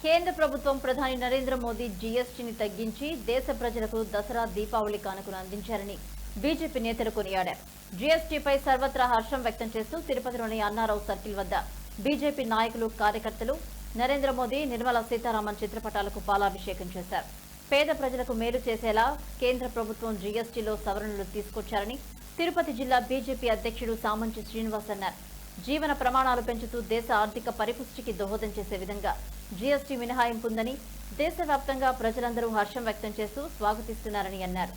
కేంద్ర ప్రభుత్వం ప్రధాని నరేంద్ర మోదీ జీఎస్టీని తగ్గించి దేశ ప్రజలకు దసరా దీపావళి కానుకను అందించారని బీజేపీ నేతలు కొనియాడారు. జీఎస్టీపై సర్వత్రా హర్షం వ్యక్తం చేస్తూ తిరుపతిలోని అన్నారావు సర్కిల్ వద్ద బీజేపీ నాయకులు, కార్యకర్తలు నరేంద్ర మోదీ, నిర్మలా సీతారామన్ చిత్రపటాలకు పాలాభిషేకం చేశారు. పేద ప్రజలకు మేలు చేసేలా కేంద్ర ప్రభుత్వం జీఎస్టీలో సవరణలు తీసుకొచ్చారని తిరుపతి జిల్లా బీజేపీ అధ్యక్షుడు సామంచి శ్రీనివాస్ అన్నారు. జీవన ప్రమాణాలు పెంచుతూ దేశ ఆర్థిక పరిపుష్టికి దోహదం చేసే విధంగా జీఎస్టీ మినహాయింపు ఉందని దేశవ్యాప్తంగా ప్రజలందరూ హర్షం వ్యక్తం చేస్తూ స్వాగతిస్తున్నారని అన్నారు.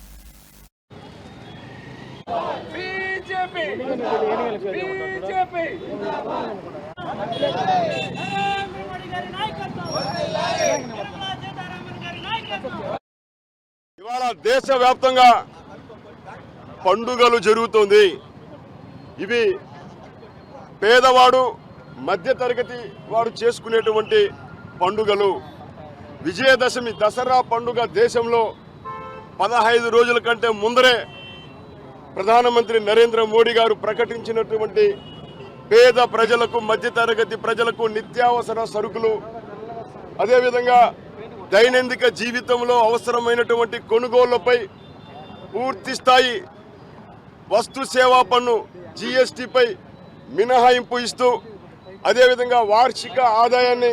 ఇవాళ దేశవ్యాప్తంగా పండుగలు జరుగుతోంది. ఇవి పేదవాడు, మధ్యతరగతి వాడు చేసుకునేటువంటి పండుగలు. విజయదశమి దసరా పండుగ దేశంలో 15 రోజుల కంటే ముందరే ప్రధానమంత్రి నరేంద్ర మోడీ గారు ప్రకటించినటువంటి పేద ప్రజలకు, మధ్యతరగతి ప్రజలకు నిత్యావసర సరుకులు, అదేవిధంగా దైనందిక జీవితంలో అవసరమైనటువంటి కొనుగోళ్లపై పూర్తి స్థాయి వస్తు సేవా పన్ను జీఎస్టీపై మినహాయింపు ఇస్తూ, అదేవిధంగా వార్షిక ఆదాయాన్ని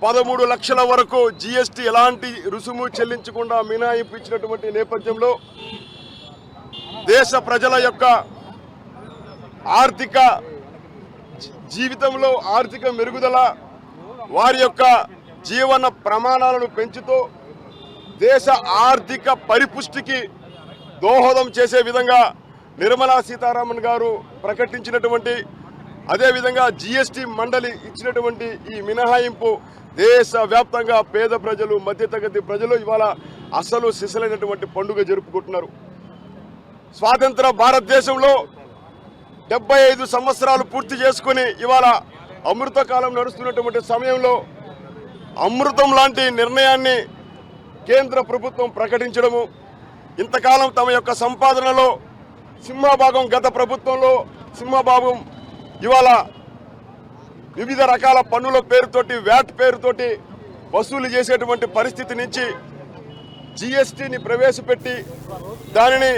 13 లక్షల వరకు జీఎస్టీ ఎలాంటి రుసుము చెల్లించకుండా మినహాయింపు ఇచ్చినటువంటి నేపథ్యంలో దేశ ప్రజల యొక్క ఆర్థిక జీవితంలో ఆర్థిక మెరుగుదల, వారి యొక్క జీవన ప్రమాణాలను పెంచుతూ దేశ ఆర్థిక పరిపుష్టికి దోహదం చేసే విధంగా నిర్మలా సీతారామన్ గారు ప్రకటించినటువంటి, అదేవిధంగా జీఎస్టీ మండలి ఇచ్చినటువంటి ఈ మినహాయింపు దేశవ్యాప్తంగా పేద ప్రజలు, మధ్యతరగతి ప్రజలు ఇవాళ అసలు సిసలైనటువంటి పండుగ జరుపుకుంటున్నారు. స్వాతంత్ర భారతదేశంలో 75 సంవత్సరాలు పూర్తి చేసుకుని ఇవాళ అమృతకాలం నడుస్తున్నటువంటి సమయంలో అమృతం లాంటి నిర్ణయాన్ని కేంద్ర ప్రభుత్వం ప్రకటించడము, ఇంతకాలం తమ యొక్క సంపాదనలో సింహభాగం గత ప్రభుత్వంలో సింహభాగం ఇవాళ వివిధ రకాల పన్నుల పేరుతోటి, వ్యాట్ పేరుతోటి వసూలు చేసేటువంటి పరిస్థితి నుంచి జీఎస్టీని ప్రవేశపెట్టి దానిని